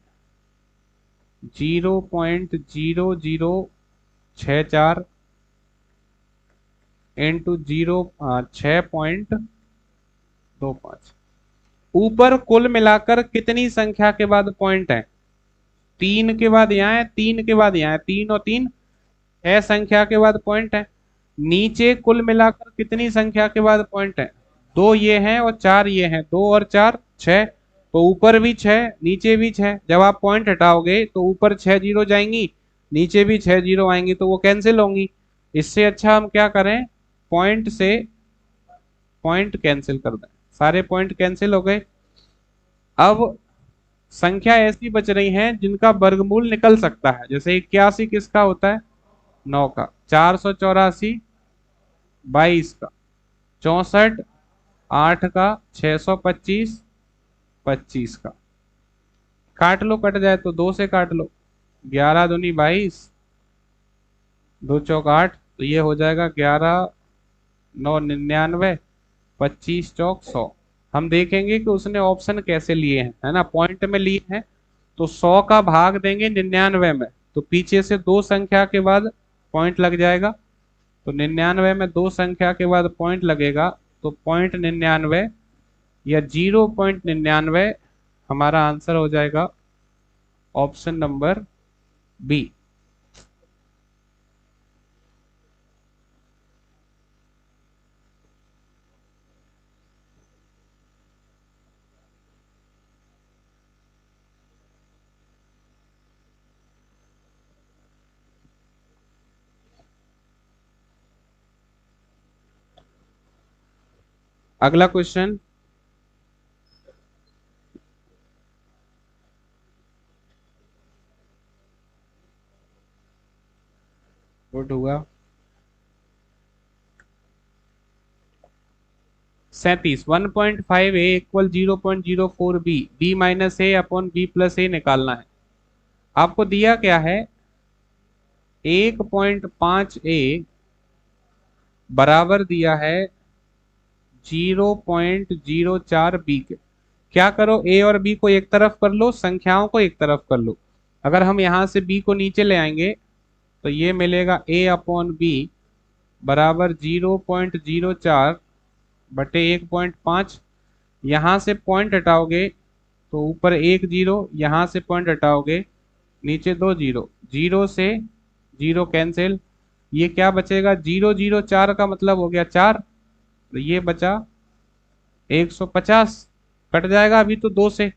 0.0064 इंटू 6.25। ऊपर कुल मिलाकर कितनी संख्या के बाद पॉइंट है? 3 के बाद यहाँ है, 3 के बाद यहाँ है, 3 और 3 6 संख्या के बाद पॉइंट है। नीचे कुल मिलाकर कितनी संख्या के बाद पॉइंट है? 2 ये हैं और 4 ये हैं, 2 और 4 6, तो ऊपर भी 6 नीचे भी 6। जब आप पॉइंट हटाओगे तो ऊपर 6 जीरो जाएंगी, नीचे भी 6 जीरो आएंगी, तो वो कैंसिल होंगी। इससे अच्छा हम क्या करें, पॉइंट से पॉइंट कैंसिल कर दें, सारे पॉइंट कैंसिल हो गए। अब संख्या ऐसी बच रही हैं जिनका वर्गमूल निकल सकता है, जैसे 81 किसका होता है? 9 का। 484 22 का। 64 8 का। 625 25 का। काट लो, कट जाए तो 2 से काट लो। 11 दूनी 22, 2 चौक 8, तो ये हो जाएगा 11 9 99, 25 चौक 100। हम देखेंगे कि उसने ऑप्शन कैसे लिए हैं, है ना। पॉइंट में लिए हैं तो 100 का भाग देंगे 99 में, तो पीछे से 2 संख्या के बाद पॉइंट लग जाएगा, तो 99 में 2 संख्या के बाद पॉइंट लगेगा, तो 0.99 या 0.99 हमारा आंसर हो जाएगा ऑप्शन नंबर बी। अगला क्वेश्चन। गुड हुआ। 37 1.5 ए इक्वल 0.04 बी, बी माइनस ए अपॉन बी प्लस ए निकालना है। आपको दिया क्या है, 1.5 ए बराबर दिया है 0.04 बी के। क्या करो, ए और बी को एक तरफ कर लो, संख्याओं को एक तरफ कर लो। अगर हम यहां से बी को नीचे ले आएंगे तो ये मिलेगा ए अपॉन बी बराबर 0.04 बटे 1.5। यहां से पॉइंट हटाओगे तो ऊपर 1 जीरो, यहां से पॉइंट हटाओगे नीचे 2 जीरो, जीरो से जीरो कैंसिल। ये क्या बचेगा, 004 का मतलब हो गया 4, तो ये बचा 150। कट जाएगा अभी तो 2 से,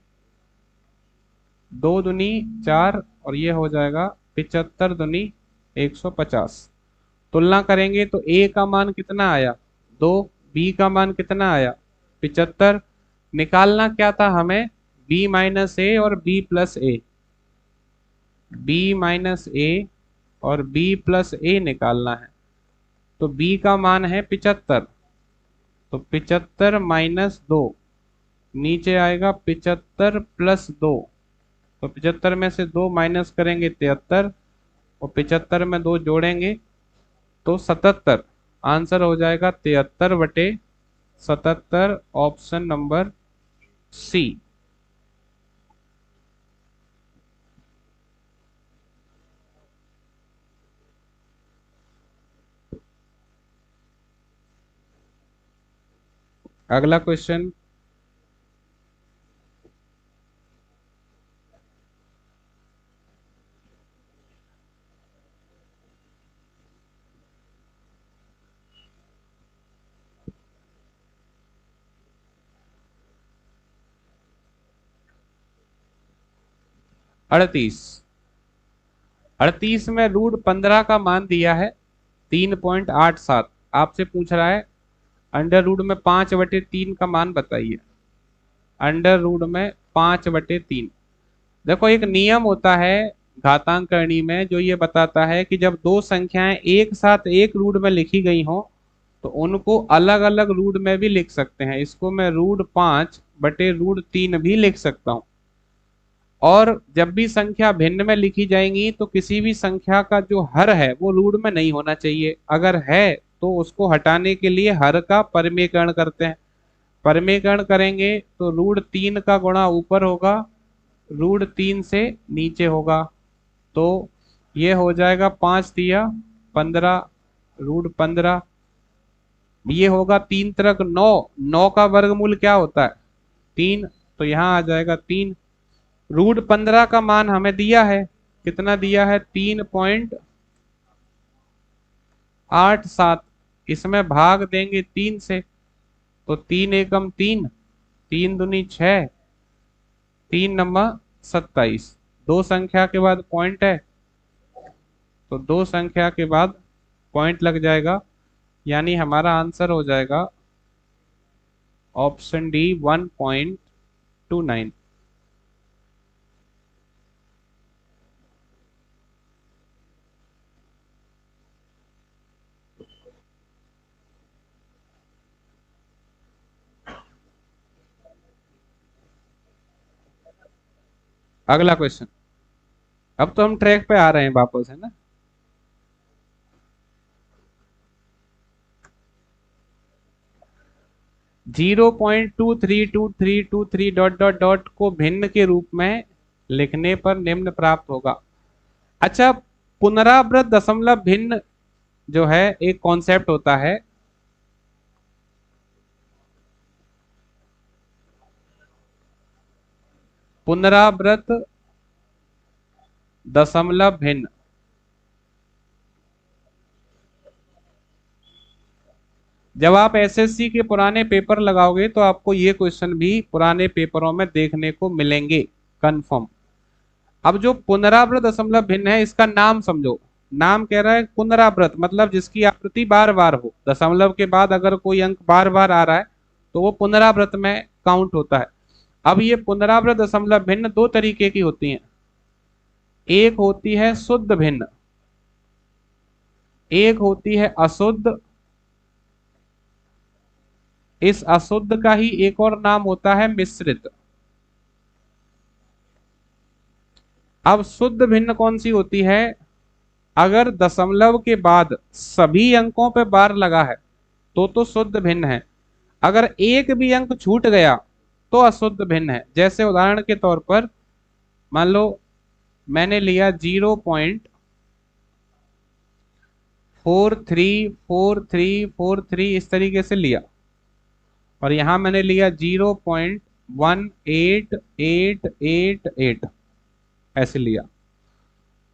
2 दूनी 4, और ये हो जाएगा 75 दूनी 150। तुलना करेंगे तो ए का मान कितना आया, 2, बी का मान कितना आया 75। निकालना क्या था हमें, बी माइनस ए और बी प्लस ए, बी माइनस ए और बी प्लस ए निकालना है। तो बी का मान है 75, तो 75 माइनस 2, नीचे आएगा 75 प्लस 2। तो 75 में से 2 माइनस करेंगे 73, और 75 में 2 जोड़ेंगे तो 77। आंसर हो जाएगा 73/77, ऑप्शन नंबर सी। अगला क्वेश्चन, अड़तीस। 38 में √15 का मान दिया है 3.87। आपसे पूछ रहा है अंडर रूट में 5/3 का मान बताइए। अंडर रूट में 5/3। देखो एक नियम होता है घातांक करनी में, जो ये बताता है कि जब दो संख्याएं एक साथ एक रूट में लिखी गई हो तो उनको अलग अलग रूट में भी लिख सकते हैं। इसको मैं √5/√3 भी लिख सकता हूँ। और जब भी संख्या भिन्न में लिखी जाएंगी तो किसी भी संख्या का जो हर है वो रूट में नहीं होना चाहिए। अगर है तो उसको हटाने के लिए हर का परिमेयकरण करते हैं। परिमेयकरण करेंगे तो √3 का गुणा ऊपर होगा, √3 से नीचे होगा। तो ये हो जाएगा 5×3 = 15, √15। ये होगा 3×9, 9 का वर्गमूल क्या होता है? 3। तो यहाँ आ जाएगा 3। √15 का मान हमें दिया है, कितना दिया है? 3.87। इसमें भाग देंगे 3 से, तो 3 एकम 3, 3 दूनी 6, 3 नंबर 27। दो संख्या के बाद पॉइंट है, तो दो संख्या के बाद पॉइंट लग जाएगा, यानी हमारा आंसर हो जाएगा ऑप्शन डी 1.29। अगला क्वेश्चन। अब तो हम ट्रैक पे आ रहे हैं वापस, है ना? (0.232323 को भिन्न के रूप में लिखने पर निम्न प्राप्त होगा। अच्छा, पुनरावृत दशमलव भिन्न जो है एक कॉन्सेप्ट होता है। पुनरावृत दशमलव भिन्न, जब आप एसएससी के पुराने पेपर लगाओगे तो आपको ये क्वेश्चन भी पुराने पेपरों में देखने को मिलेंगे कंफर्म। अब जो पुनरावृत दशमलव भिन्न है इसका नाम समझो। नाम कह रहा है पुनरावृत, मतलब जिसकी आवृत्ति बार बार हो। दशमलव के बाद अगर कोई अंक बार बार आ रहा है तो वो पुनरावृत में काउंट होता है। अब ये पुनरावृत दशमलव भिन्न दो तरीके की होती हैं। एक होती है शुद्ध भिन्न, एक होती है अशुद्ध। इस अशुद्ध का ही एक और नाम होता है मिश्रित। अब शुद्ध भिन्न कौन सी होती है? अगर दशमलव के बाद सभी अंकों पे बार लगा है तो शुद्ध भिन्न है। अगर एक भी अंक छूट गया तो अशुद्ध भिन्न है। जैसे उदाहरण के तौर पर मान लो मैंने लिया 0.434343 इस तरीके से लिया, और यहां मैंने लिया 0.18888 ऐसे लिया।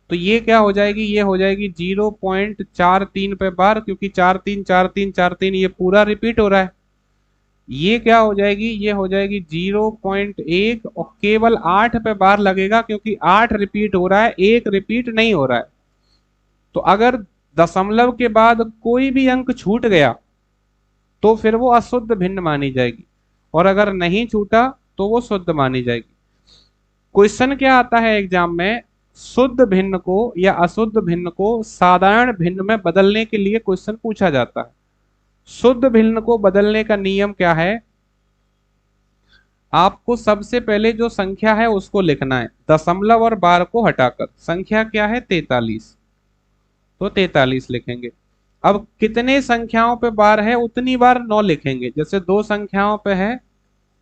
तो ये क्या हो जाएगी? ये हो जाएगी 0.43 पे बार, क्योंकि 434343 ये पूरा रिपीट हो रहा है। ये क्या हो जाएगी? ये हो जाएगी 0.1, और केवल 8 पे बार लगेगा क्योंकि 8 रिपीट हो रहा है, एक रिपीट नहीं हो रहा है। तो अगर दशमलव के बाद कोई भी अंक छूट गया तो फिर वो अशुद्ध भिन्न मानी जाएगी, और अगर नहीं छूटा तो वो शुद्ध मानी जाएगी। क्वेश्चन क्या आता है एग्जाम में, शुद्ध भिन्न को या अशुद्ध भिन्न को साधारण भिन्न में बदलने के लिए क्वेश्चन पूछा जाता है। शुद्ध भिन्न को बदलने का नियम क्या है, आपको सबसे पहले जो संख्या है उसको लिखना है, दशमलव और बार को हटाकर। संख्या क्या है 43, तो 43 लिखेंगे। अब कितने संख्याओं पे बार है उतनी बार 9 लिखेंगे, जैसे दो संख्याओं पे है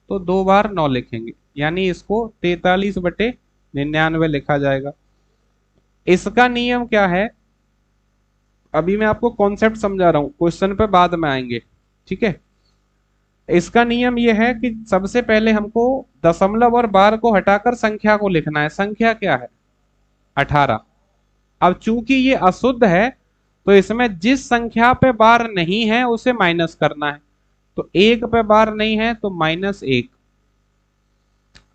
तो 2 बार 9 लिखेंगे, यानी इसको 43/99 लिखा जाएगा। इसका नियम क्या है, अभी मैं आपको कॉन्सेप्ट समझा रहा हूं, क्वेश्चन पे बाद में आएंगे, ठीक है। इसका नियम यह है कि सबसे पहले हमको दशमलव और बार को हटाकर संख्या को लिखना है। संख्या क्या है 18। अब चूंकि ये अशुद्ध है तो इसमें जिस संख्या पे बार नहीं है उसे माइनस करना है, तो 1 पे बार नहीं है तो -1।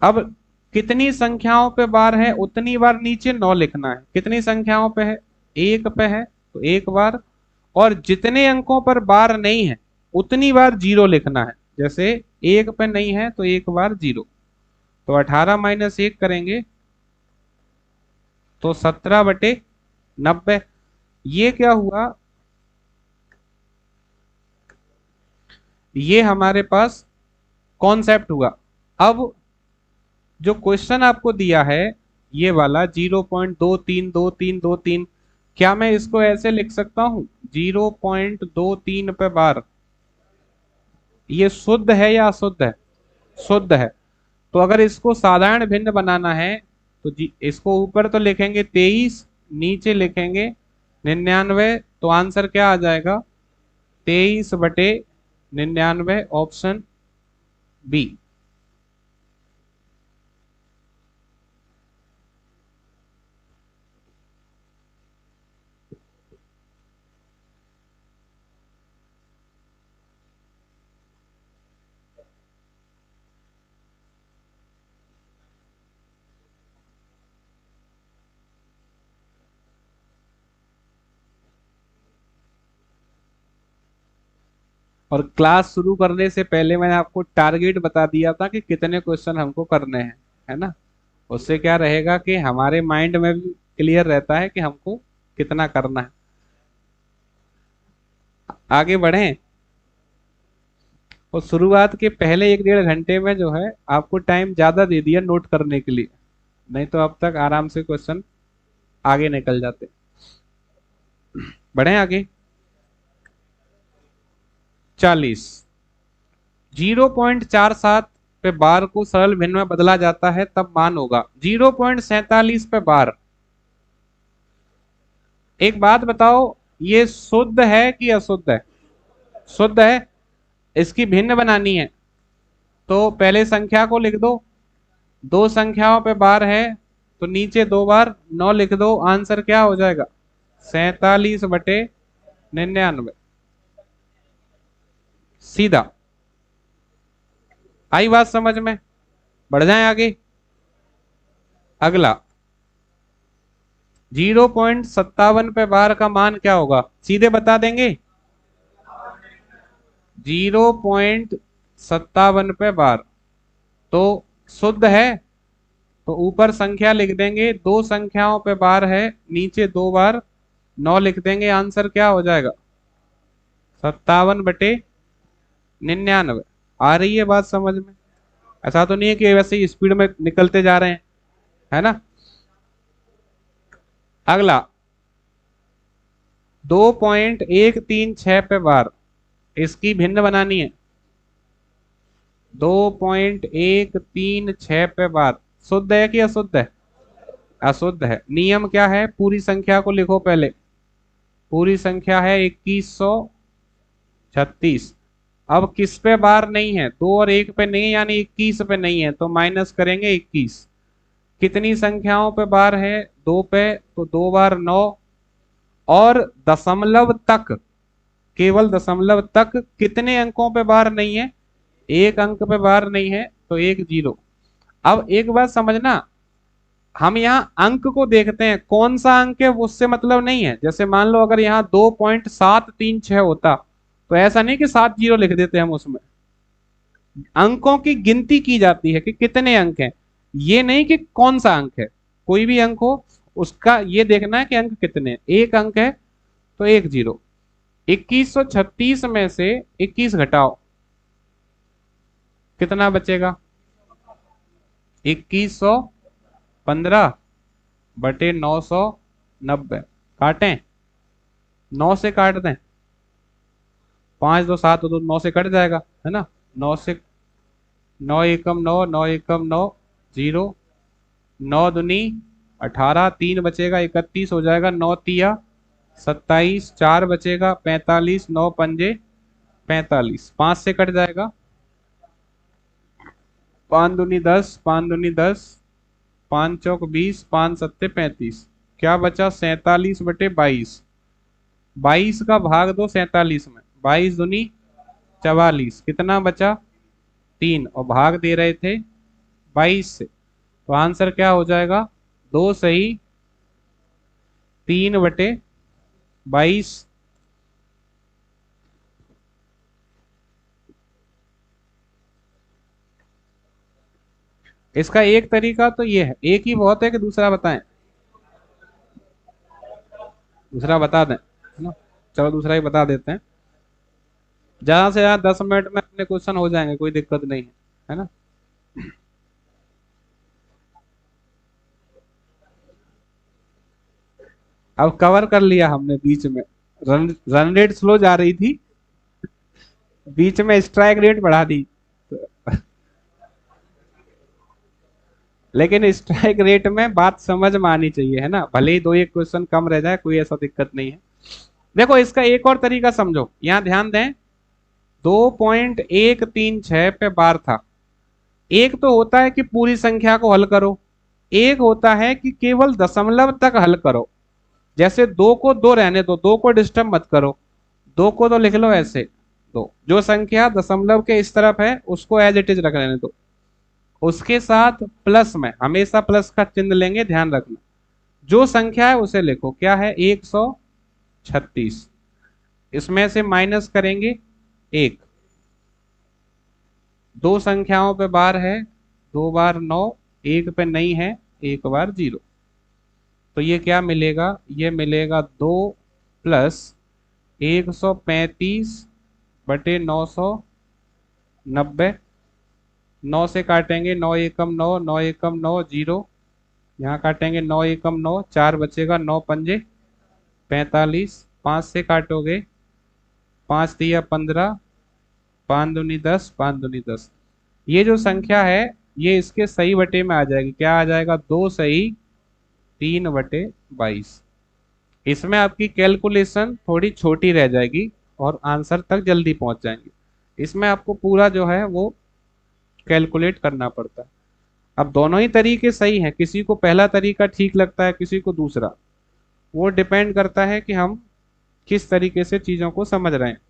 अब कितनी संख्याओं पे बार है उतनी बार नीचे 9 लिखना है। कितनी संख्याओं पे है, 1 पे है तो 1 बार, और जितने अंकों पर बार नहीं है उतनी बार 0 लिखना है। जैसे 1 पे नहीं है तो 1 बार 0, तो 18 - 1 करेंगे तो 17/90। ये क्या हुआ, ये हमारे पास कॉन्सेप्ट हुआ। अब जो क्वेश्चन आपको दिया है ये वाला 0.232323, क्या मैं इसको ऐसे लिख सकता हूं 0.23 पे बार, ये शुद्ध है या अशुद्ध है, शुद्ध है। तो अगर इसको साधारण भिन्न बनाना है तो इसको ऊपर तो लिखेंगे 23, नीचे लिखेंगे 99, तो आंसर क्या आ जाएगा 23/99, ऑप्शन बी। और क्लास शुरू करने से पहले मैंने आपको टारगेट बता दिया था कि कितने क्वेश्चन हमको करने हैं, है ना। उससे क्या रहेगा कि हमारे माइंड में भी क्लियर रहता है कि हमको कितना करना है। आगे बढ़ें, और शुरुआत के पहले 1-1.5 घंटे में जो है आपको टाइम ज्यादा दे दिया नोट करने के लिए, नहीं तो अब तक आराम से क्वेश्चन आगे निकल जाते। बढ़े आगे, 40। 0.47 पे बार को सरल भिन्न में बदला जाता है तब मान होगा 0.47 पे बार। एक बात बताओ, ये शुद्ध है कि अशुद्ध है, शुद्ध है। इसकी भिन्न बनानी है तो पहले संख्या को लिख दो, दो संख्याओं पे बार है तो नीचे 2 बार 9 लिख दो, आंसर क्या हो जाएगा 47/99, सीधा। आई बात समझ में, बढ़ जाए आगे। अगला 0.57 पे बार का मान क्या होगा, सीधे बता देंगे 0.57 पे बार, तो शुद्ध है तो ऊपर संख्या लिख देंगे, दो संख्याओं पे बार है नीचे 2 बार 9 लिख देंगे, आंसर क्या हो जाएगा 57/99। आ रही है बात समझ में, ऐसा तो नहीं है कि वैसे ही स्पीड में निकलते जा रहे हैं, है ना। अगला 2.136 पे बार, इसकी भिन्न बनानी है। 2.136 पे बार शुद्ध है कि अशुद्ध है, अशुद्ध है। नियम क्या है, पूरी संख्या को लिखो पहले, पूरी संख्या है 2136। अब किस पे बार नहीं है, 2 और 1 पे नहीं है, यानी 21 पे नहीं है तो माइनस करेंगे 21। कितनी संख्याओं पे बार है, 2 पे, तो 2 बार 9, और दशमलव तक, केवल दशमलव तक कितने अंकों पे बार नहीं है, 1 अंक पे बार नहीं है तो 1 0। अब एक बात समझना, हम यहाँ अंक को देखते हैं, कौन सा अंक है उससे मतलब नहीं है। जैसे मान लो अगर यहाँ 2.736 होता तो ऐसा नहीं कि 7 0 लिख देते हम, उसमें अंकों की गिनती की जाती है कि कितने अंक हैं। ये नहीं कि कौन सा अंक है, कोई भी अंक हो उसका ये देखना है कि अंक कितने हैं। एक अंक है तो एक जीरो। 2136 में से 21 घटाओ, कितना बचेगा? 2115 बटे 990। काटें? 9 से काट दें? 5 2 7 तो 9 से कट जाएगा, है ना? 9 से, 9 एकम 9, 9 एकम 9, जीरो। 9 दूनी 18, 3 बचेगा 31 हो जाएगा। 9 तिया 27, 4 बचेगा 45, 9 पंजे 45, 5 से कट जाएगा। 5 दूनी 10, 5 दूनी 10, 5 चौक 20, 5 सत्ते 35। क्या बचा? 47 बटे 22। 22 का भाग दो 47 में, 22 दूनी 44, कितना बचा? 3, और भाग दे रहे थे 22 से, तो आंसर क्या हो जाएगा? 2 सही 3 बटे 22। इसका एक तरीका तो ये है, एक ही बहुत है कि दूसरा बताएं? दूसरा बता दें, है ना? चलो दूसरा ही बता देते हैं। ज्यादा से ज्यादा 10 मिनट में अपने क्वेश्चन हो जाएंगे, कोई दिक्कत नहीं है ना? अब कवर कर लिया हमने बीच में। रन रेट स्लो जा रही थी, बीच में स्ट्राइक रेट बढ़ा दी। लेकिन स्ट्राइक रेट में बात समझ में आनी चाहिए, है ना? भले ही दो एक क्वेश्चन कम रह जाए, कोई ऐसा दिक्कत नहीं है। देखो इसका एक और तरीका समझो, यहां ध्यान दें। 2.136 पे बार था। एक तो होता है कि पूरी संख्या को हल करो, एक होता है कि केवल दशमलव तक हल करो। जैसे दो को दो रहने दो, दो को डिस्टर्ब मत करो, दो को तो लिख लो ऐसे। दो, जो संख्या दशमलव के इस तरफ है उसको एज इट इज रख लेने दो। उसके साथ प्लस में हमेशा प्लस का चिन्ह लेंगे, ध्यान रखना। जो संख्या है उसे लिखो, क्या है? 136। इसमें से माइनस करेंगे एक। दो संख्याओं पे बार है, 2 बार 9, एक पे नहीं है, 1 बार 0। तो ये क्या मिलेगा? ये मिलेगा 2 + 135 बटे 990। 9 से काटेंगे, 9 एकम 9, 9 एकम 9, जीरो। यहाँ काटेंगे 9 एकम 9, 4 बचेगा, 9 पंजे 45। 5 से काटोगे, 5 तिया 15, 5 दूनी 10, 5 दूनी 10। ये जो संख्या है ये इसके सही बटे में आ जाएगी। क्या आ जाएगा? 2 सही 3/22। इसमें आपकी कैलकुलेशन थोड़ी छोटी रह जाएगी और आंसर तक जल्दी पहुंच जाएंगे। इसमें आपको पूरा जो है वो कैलकुलेट करना पड़ता है। अब दोनों ही तरीके सही हैं, किसी को पहला तरीका ठीक लगता है, किसी को दूसरा। वो डिपेंड करता है कि हम किस तरीके से चीजों को समझ रहे हैं।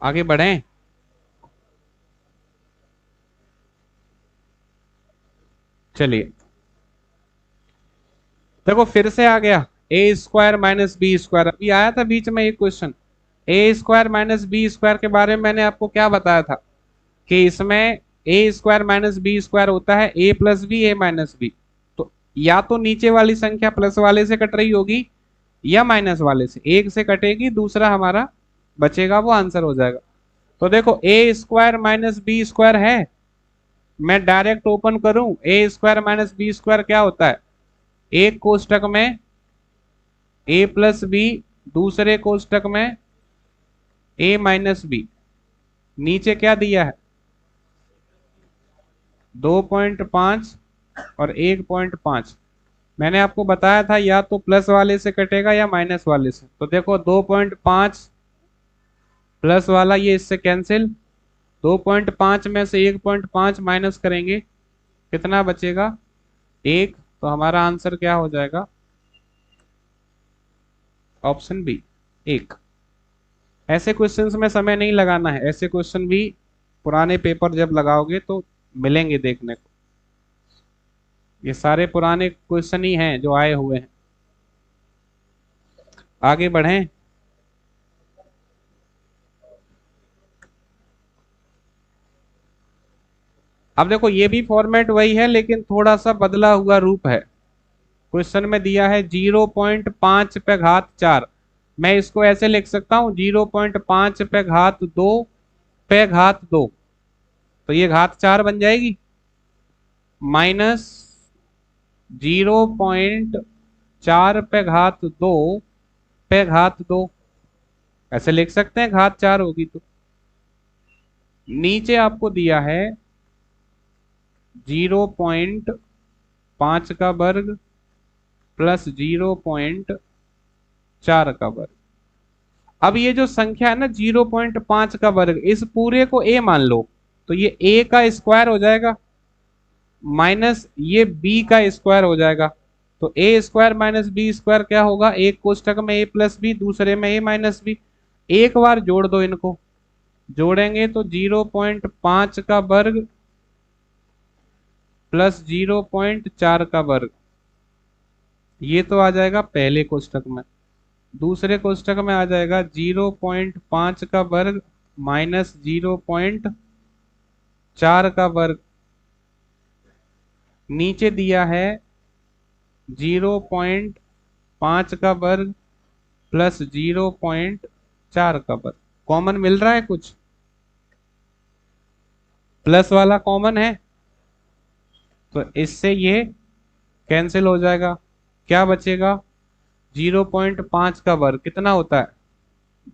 आगे बढ़ें? चलिए, देखो फिर से आ गया। A² - B²। अभी आया था बीच में एक क्वेश्चन, A² - B² के बारे में मैंने आपको क्या बताया था? कि इसमें A² - B² होता है A+B A-B। तो या तो नीचे वाली संख्या प्लस वाले से कट रही होगी या माइनस वाले से, एक से कटेगी, दूसरा हमारा बचेगा, वो आंसर हो जाएगा। तो देखो A² - B² है, मैं डायरेक्ट ओपन करूं, A² - B² क्या होता है? एक कोष्टक में A+B, दूसरे कोष्टक में A-B। नीचे क्या दिया है? 2.5 और 1.5। मैंने आपको बताया था या तो प्लस वाले से कटेगा या माइनस वाले से। तो देखो 2.5 प्लस वाला ये इससे कैंसिल, 2.5 में से 1.5 माइनस करेंगे, कितना बचेगा? 1। तो हमारा आंसर क्या हो जाएगा? ऑप्शन बी एक। ऐसे क्वेश्चंस में समय नहीं लगाना है, ऐसे क्वेश्चन भी पुराने पेपर जब लगाओगे तो मिलेंगे देखने को। ये सारे पुराने क्वेश्चन ही हैं जो आए हुए हैं। आगे बढ़ें। अब देखो ये भी फॉर्मेट वही है लेकिन थोड़ा सा बदला हुआ रूप है। क्वेश्चन में दिया है 0.5 पे घात 4। मैं इसको ऐसे लिख सकता हूं 0.5 पे घात 2 पे घात 2। तो ये घात 4 बन जाएगी। माइनस 0.4 पे घात 2 पे घात 2। ऐसे लिख सकते हैं, घात 4 होगी तो। नीचे आपको दिया है 0.5 का वर्ग प्लस 0.4 का वर्ग। अब ये जो संख्या है ना 0.5 का वर्ग, इस पूरे को a मान लो तो ये a का स्क्वायर हो जाएगा, माइनस ये b का स्क्वायर हो जाएगा। तो ए स्क्वायर माइनस बी स्क्वायर क्या होगा, एक कोष्टक में a प्लस बी, दूसरे में a माइनस बी। एक बार जोड़ दो इनको, जोड़ेंगे तो 0.5 का वर्ग प्लस 0.4 का वर्ग, ये तो आ जाएगा पहले कोष्टक में। दूसरे कोष्टक में आ जाएगा 0.5 का वर्ग माइनस 0.4 का वर्ग। नीचे दिया है 0.5 का वर्ग प्लस 0.4 का वर्ग। कॉमन मिल रहा है कुछ, प्लस वाला कॉमन है, तो इससे ये कैंसिल हो जाएगा। क्या बचेगा, 0.5 का वर्ग कितना होता है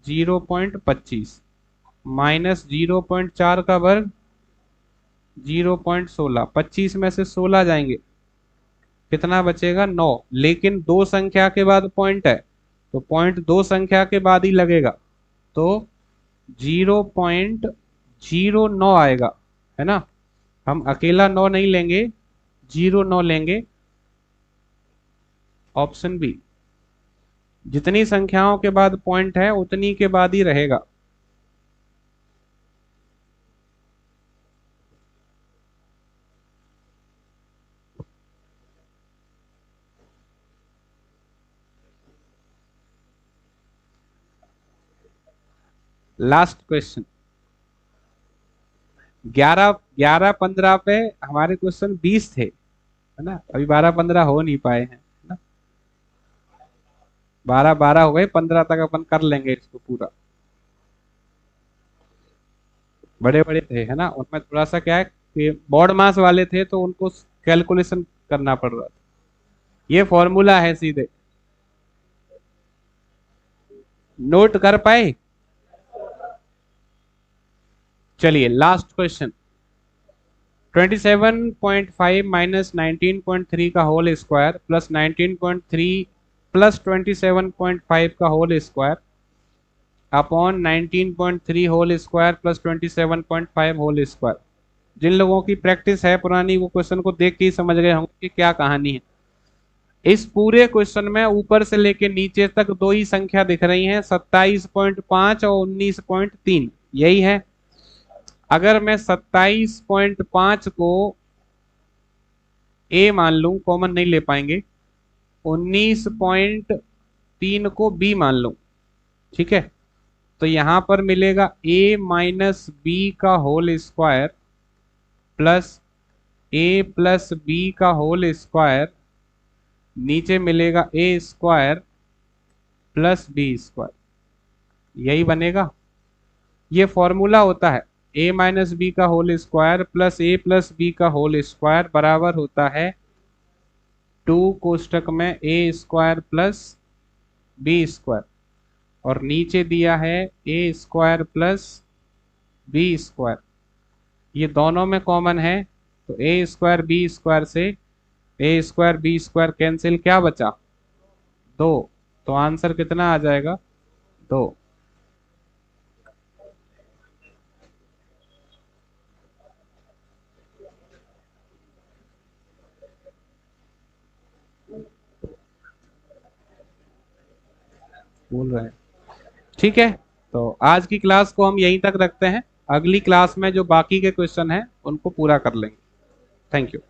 0.25, माइनस 0.4 का वर्ग 0.16। 25 में से 16 जाएंगे, कितना बचेगा 9। लेकिन दो संख्या के बाद पॉइंट है, तो पॉइंट दो संख्या के बाद ही लगेगा, तो 0.09 आएगा, है ना। हम अकेला 9 नहीं लेंगे, 0.9 लेंगे। ऑप्शन बी, जितनी संख्याओं के बाद पॉइंट है उतनी के बाद ही रहेगा। Last question. 11 11 15 पे हमारे क्वेश्चन 20 थे, है ना। अभी 12 15 हो नहीं पाए हैं, है ना। 12 12 हो गए, 15 तक अपन कर लेंगे इसको पूरा। बड़े बड़े थे, है ना, उनमें थोड़ा सा क्या है कि बोर्ड मास वाले थे तो उनको कैलकुलेशन करना पड़ रहा था। ये फॉर्मूला है सीधे, नोट कर पाए। चलिए लास्ट क्वेश्चन। 27.5 माइनस 19.3 का होल स्क्वायर प्लस 19.3 प्लस 27.5 का whole square upon 19.3 whole square plus 27.5 whole square. जिन लोगों की प्रैक्टिस है पुरानी, वो क्वेश्चन को देख के ही समझ गए होंगे कि क्या कहानी है। इस पूरे क्वेश्चन में ऊपर से लेके नीचे तक दो ही संख्या दिख रही हैं, 27.5 और 19.3, यही है। अगर मैं 27.5 को ए मान लूं, कॉमन नहीं ले पाएंगे, 19.3 को बी मान लूं, ठीक है, तो यहां पर मिलेगा ए माइनस बी का होल स्क्वायर प्लस ए प्लस बी का होल स्क्वायर, नीचे मिलेगा ए स्क्वायर प्लस बी स्क्वायर, यही बनेगा। ये फॉर्मूला होता है ए माइनस बी का होल स्क्वायर प्लस ए प्लस बी का होल स्क्वायर बराबर होता है 2 कोष्टक में ए स्क्वायर प्लस बी स्क्वायर, और नीचे दिया है ए स्क्वायर प्लस बी स्क्वायर। ये दोनों में कॉमन है, तो ए स्क्वायर बी स्क्वायर से ए स्क्वायर बी स्क्वायर कैंसिल, क्या बचा 2। तो आंसर कितना आ जाएगा 2। बोल रहे हैं। ठीक है, तो आज की क्लास को हम यहीं तक रखते हैं। अगली क्लास में जो बाकी के क्वेश्चन हैं उनको पूरा कर लेंगे। Thank you.